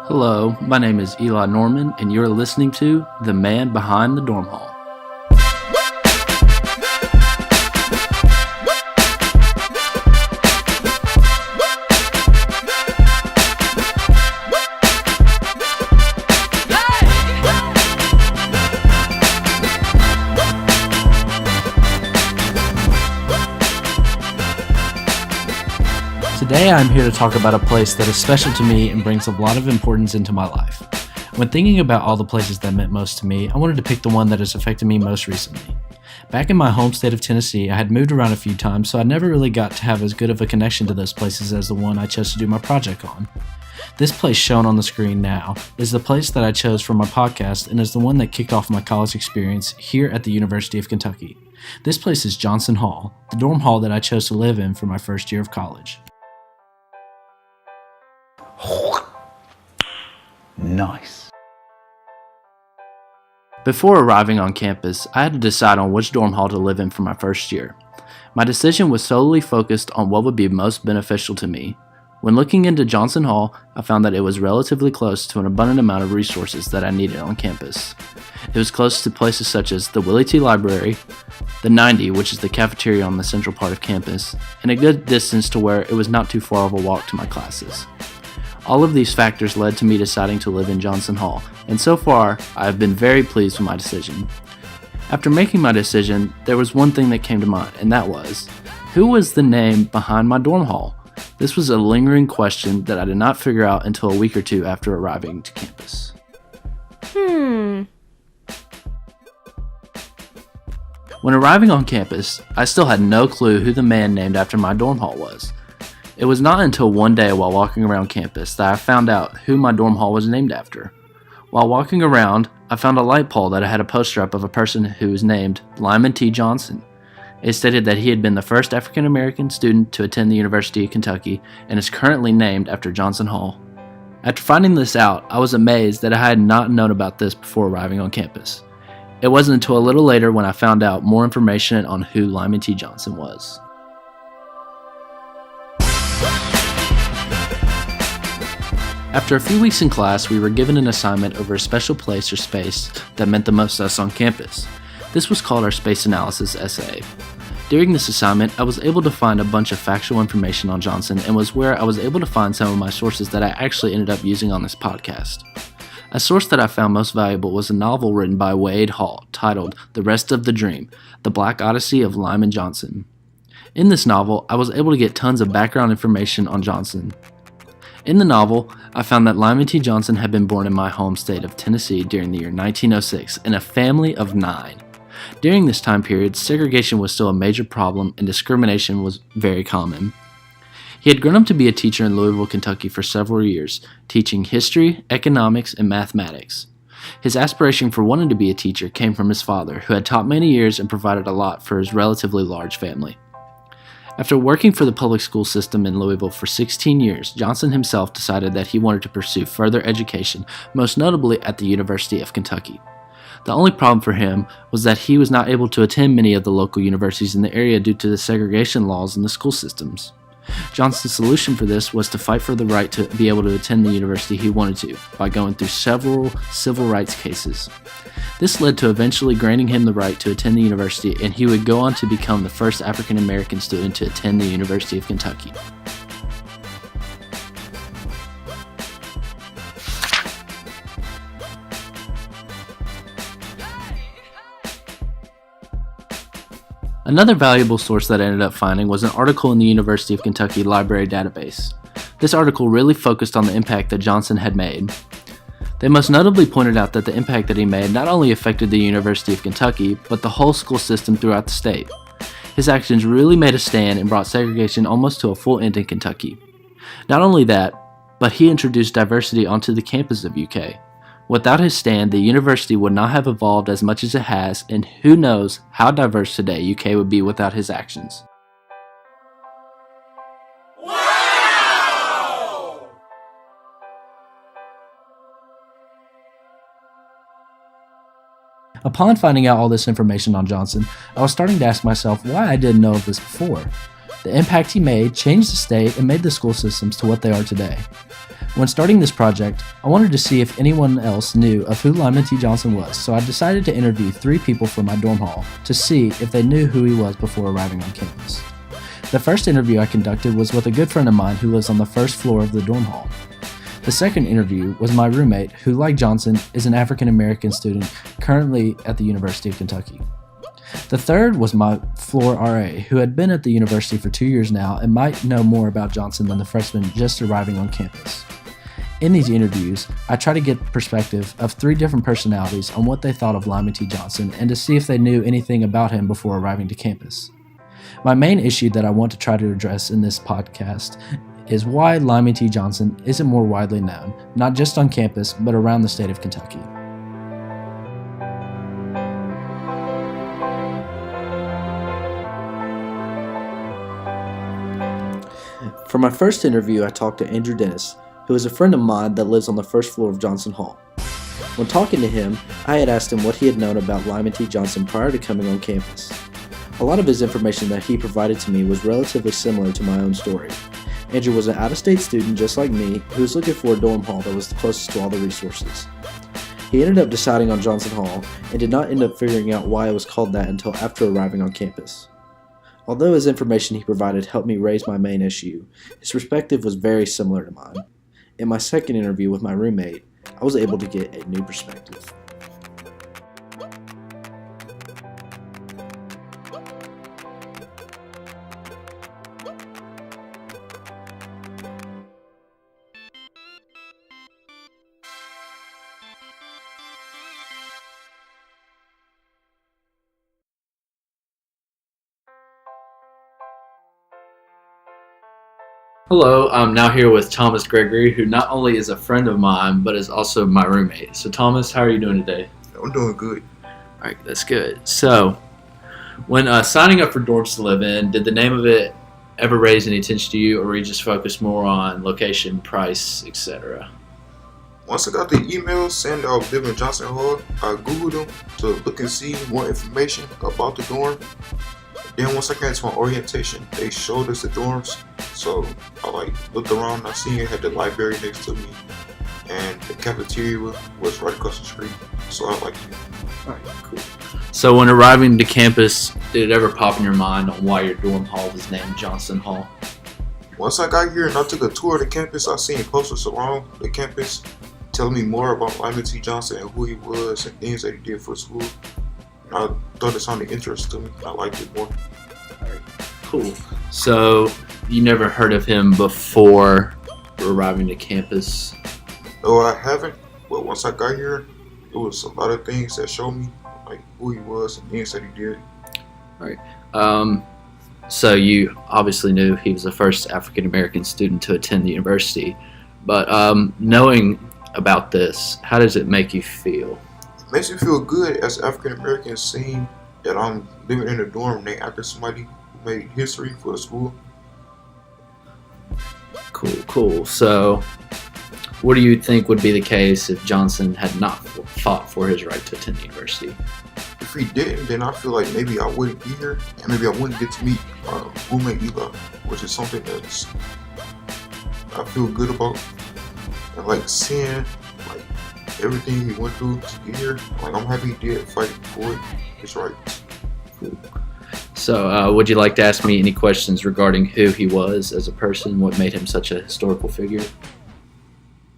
Hello, my name is Eli Norman, and you're listening to The Man Behind the Dorm Hall. Today I'm here to talk about a place that is special to me and brings a lot of importance into my life. When thinking about all the places that meant most to me, I wanted to pick the one that has affected me most recently. Back in my home state of Tennessee, I had moved around a few times, so I never really got to have as good of a connection to those places as the one I chose to do my project on. This place shown on the screen now is the place that I chose for my podcast and is the one that kicked off my college experience here at the University of Kentucky. This place is Johnson Hall, the dorm hall that I chose to live in for my first year of college. Nice. Before arriving on campus, I had to decide on which dorm hall to live in for my first year. My decision was solely focused on what would be most beneficial to me. When looking into Johnson Hall, I found that it was relatively close to an abundant amount of resources that I needed on campus. It was close to places such as the Willie T. Library, the 90, which is the cafeteria on the central part of campus, and a good distance to where it was not too far of a walk to my classes. All of these factors led to me deciding to live in Johnson Hall, and so far, I have been very pleased with my decision. After making my decision, there was one thing that came to mind, and that was, who was the name behind my dorm hall? This was a lingering question that I did not figure out until a week or two after arriving to campus. When arriving on campus, I still had no clue who the man named after my dorm hall was. It was not until one day while walking around campus that I found out who my dorm hall was named after. While walking around, I found a light pole that had a poster up of a person who was named Lyman T. Johnson. It stated that he had been the first African American student to attend the University of Kentucky and is currently named after Johnson Hall. After finding this out, I was amazed that I had not known about this before arriving on campus. It wasn't until a little later when I found out more information on who Lyman T. Johnson was. After a few weeks in class, we were given an assignment over a special place or space that meant the most to us on campus. This was called our space analysis essay. During this assignment, I was able to find a bunch of factual information on Johnson and was where I was able to find some of my sources that I actually ended up using on this podcast. A source that I found most valuable was a novel written by Wade Hall titled The Rest of the Dream, The Black Odyssey of Lyman Johnson. In this novel, I was able to get tons of background information on Johnson. In the novel, I found that Lyman T. Johnson had been born in my home state of Tennessee during the year 1906 in a family of 9. During this time period, segregation was still a major problem and discrimination was very common. He had grown up to be a teacher in Louisville, Kentucky for several years, teaching history, economics, and mathematics. His aspiration for wanting to be a teacher came from his father, who had taught many years and provided a lot for his relatively large family. After working for the public school system in Louisville for 16 years, Johnson himself decided that he wanted to pursue further education, most notably at the University of Kentucky. The only problem for him was that he was not able to attend many of the local universities in the area due to the segregation laws in the school systems. Johnson's solution for this was to fight for the right to be able to attend the university he wanted to, by going through several civil rights cases. This led to eventually granting him the right to attend the university, and he would go on to become the first African American student to attend the University of Kentucky. Another valuable source that I ended up finding was an article in the University of Kentucky Library Database. This article really focused on the impact that Johnson had made. They most notably pointed out that the impact that he made not only affected the University of Kentucky, but the whole school system throughout the state. His actions really made a stand and brought segregation almost to a full end in Kentucky. Not only that, but he introduced diversity onto the campus of UK. Without his stand, the university would not have evolved as much as it has, and who knows how diverse today UK would be without his actions. Upon finding out all this information on Johnson, I was starting to ask myself why I didn't know of this before. The impact he made changed the state and made the school systems to what they are today. When starting this project, I wanted to see if anyone else knew of who Lyman T. Johnson was, so I decided to interview 3 people from my dorm hall to see if they knew who he was before arriving on campus. The first interview I conducted was with a good friend of mine who lives on the first floor of the dorm hall. The second interview was my roommate, who, like Johnson, is an African American student currently at the University of Kentucky. The third was my floor RA, who had been at the university for 2 years now and might know more about Johnson than the freshman just arriving on campus. In these interviews, I try to get perspective of 3 different personalities on what they thought of Lyman T. Johnson and to see if they knew anything about him before arriving to campus. My main issue that I want to try to address in this podcast is why Lyman T. Johnson isn't more widely known, not just on campus, but around the state of Kentucky. For my first interview, I talked to Andrew Dennis, who is a friend of mine that lives on the first floor of Johnson Hall. When talking to him, I had asked him what he had known about Lyman T. Johnson prior to coming on campus. A lot of his information that he provided to me was relatively similar to my own story. Andrew was an out-of-state student just like me who was looking for a dorm hall that was the closest to all the resources. He ended up deciding on Johnson Hall and did not end up figuring out why it was called that until after arriving on campus. Although his information he provided helped me raise my main issue, his perspective was very similar to mine. In my second interview with my roommate, I was able to get a new perspective. Hello, I'm now here with Thomas Gregory, who not only is a friend of mine, but is also my roommate. So Thomas, how are you doing today? I'm doing good. All right, that's good. So, when signing up for dorms to live in, did the name of it ever raise any attention to you, or were you just focused more on location, price, etc.? Once I got the email saying that I was living in Johnson Hall, I Googled them to look and see more information about the dorm. Then once I came to my orientation, they showed us the dorms. So I looked around and I seen it had the library next to me and the cafeteria was right across the street. So I liked it. Alright, cool. So when arriving to campus, did it ever pop in your mind on why your dorm hall was named Johnson Hall? Once I got here and I took a tour of the campus, I seen posters around the campus telling me more about Lyman T. Johnson and who he was and things that he did for school. And I thought it sounded interesting to me. I liked it more. Alright, cool. So you never heard of him before arriving to campus? No, I haven't. But once I got here, it was a lot of things that showed me who he was and things that he did. Alright. So you obviously knew he was the first African American student to attend the university. But knowing about this, how does it make you feel? It makes me feel good as African American seeing that I'm living in a dorm named after somebody who made history for the school. Cool. So what do you think would be the case if Johnson had not fought for his right to attend the university? If he didn't, then I feel like maybe I wouldn't be here and maybe I wouldn't get to meet my roommate Eli, which is something that I feel good about. And seeing everything he went through to get here, I'm happy he did fight for his rights. Cool. So would you like to ask me any questions regarding who he was as a person, what made him such a historical figure?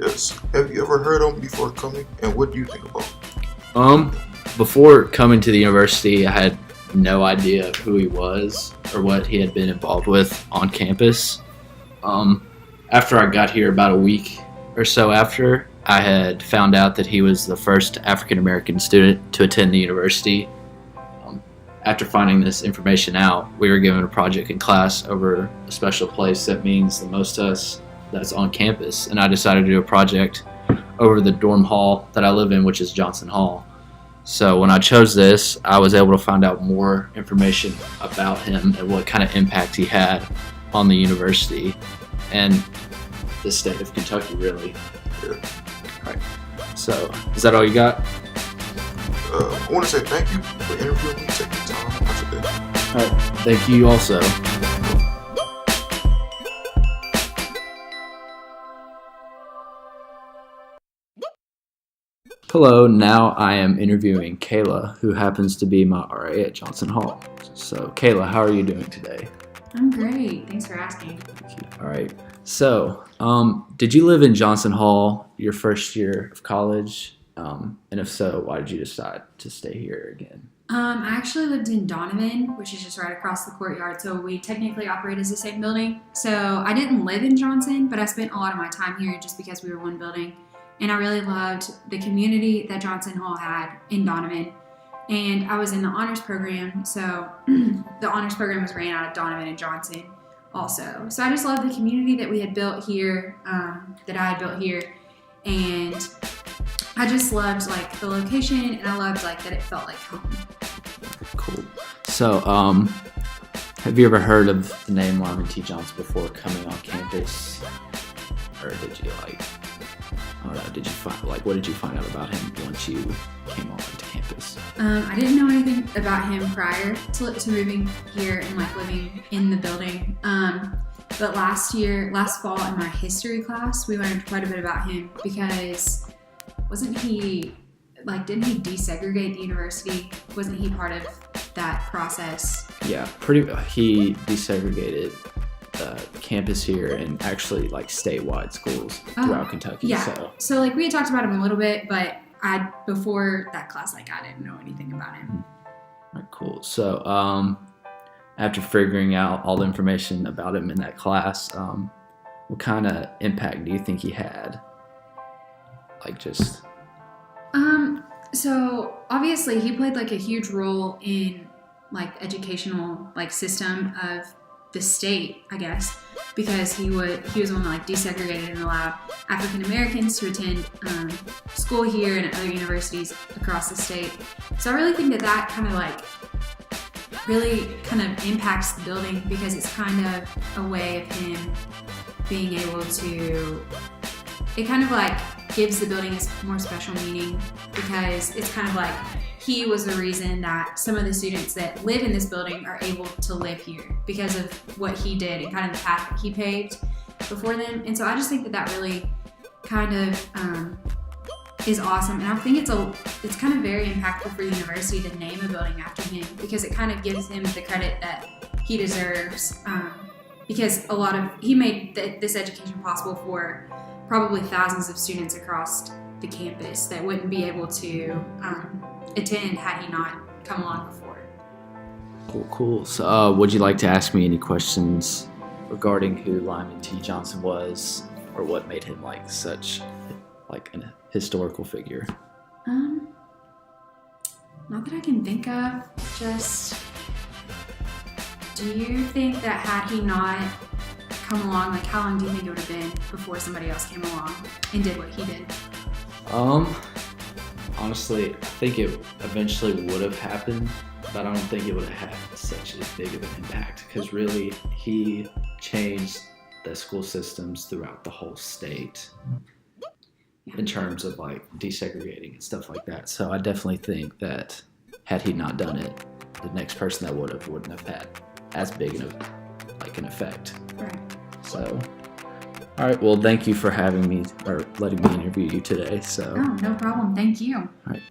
Yes. Have you ever heard of him before coming, and what do you think about him? Before coming to the university, I had no idea who he was or what he had been involved with on campus. After I got here, about a week or so after, I had found out that he was the first African American student to attend the university. After finding this information out, we were given a project in class over a special place that means the most to us that's on campus, and I decided to do a project over the dorm hall that I live in, which is Johnson Hall. So when I chose this, I was able to find out more information about him and what kind of impact he had on the university and the state of Kentucky, really. Yeah. All right. So, is that all you got? I want to say thank you for interviewing me, taking time out your day. All right. Thank you also. Hello, now I am interviewing Kayla, who happens to be my RA at Johnson Hall. So, Kayla, how are you doing today? I'm great. Thanks for asking. All right. So, did you live in Johnson Hall your first year of college? And if so, why did you decide to stay here again? I actually lived in Donovan, which is just right across the courtyard, so we technically operate as the same building. So I didn't live in Johnson, but I spent a lot of my time here just because we were one building. And I really loved the community that Johnson Hall had in Donovan. And I was in the honors program, so the honors program was ran out of Donovan and Johnson also. So I just loved the community that we had built here, that I had built here. And I just loved like the location, and I loved like that it felt like home. Cool. So, have you ever heard of the name Lyman T. Johnson before coming on campus? Or did you I don't know, what did you find out about him once you came on to campus? I didn't know anything about him prior to moving here and like living in the building. But last fall in my history class, we learned quite a bit about him because didn't he desegregate the university? Wasn't he part of that process? Yeah, he desegregated the campus here and actually like statewide schools throughout Kentucky. Yeah. So like we had talked about him a little bit, but before that class, like I didn't know anything about him. All right, cool. So after figuring out all the information about him in that class, what kind of impact do you think he had? So obviously he played like a huge role in like educational like system of the state, I guess, because he was the one that like desegregated and allowed African Americans to attend school here and at other universities across the state. So I really think that kind of like really kind of impacts the building because it's kind of a way of him being able to, it kind of like gives the building a more special meaning because it's kind of like he was the reason that some of the students that live in this building are able to live here because of what he did and kind of the path that he paved before them. And so I just think that really kind of is awesome. And I think it's kind of very impactful for the university to name a building after him because it kind of gives him the credit that he deserves because he made this education possible for probably thousands of students across the campus that wouldn't be able to attend had he not come along before. Cool. So would you like to ask me any questions regarding who Lyman T. Johnson was or what made him like such like an historical figure? Not that I can think of. Just, do you think that had he not come along, like how long do you think it would have been before somebody else came along and did what he did? Honestly, I think it eventually would have happened, but I don't think it would have had such a big of an impact because really he changed the school systems throughout the whole state in terms of like desegregating and stuff like that. So I definitely think that had he not done it, the next person that wouldn't have had as big of like an effect. Right. So, all right. Well, thank you for having me or letting me interview you today. So. Oh, no problem. Thank you. All right.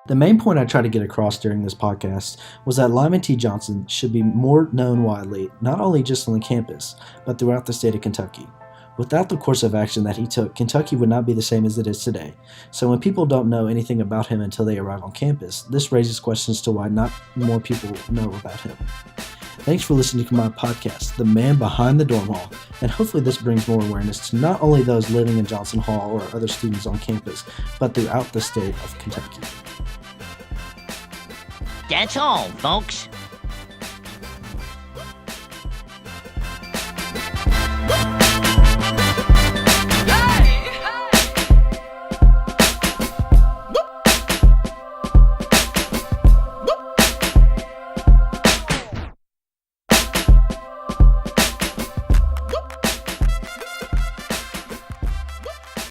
The main point I tried to get across during this podcast was that Lyman T. Johnson should be more known widely, not only just on the campus, but throughout the state of Kentucky. Without the course of action that he took, Kentucky would not be the same as it is today. So when people don't know anything about him until they arrive on campus, this raises questions to why not more people know about him. Thanks for listening to my podcast, The Man Behind the Dorm Hall, and hopefully this brings more awareness to not only those living in Johnson Hall or other students on campus, but throughout the state of Kentucky. That's all, folks.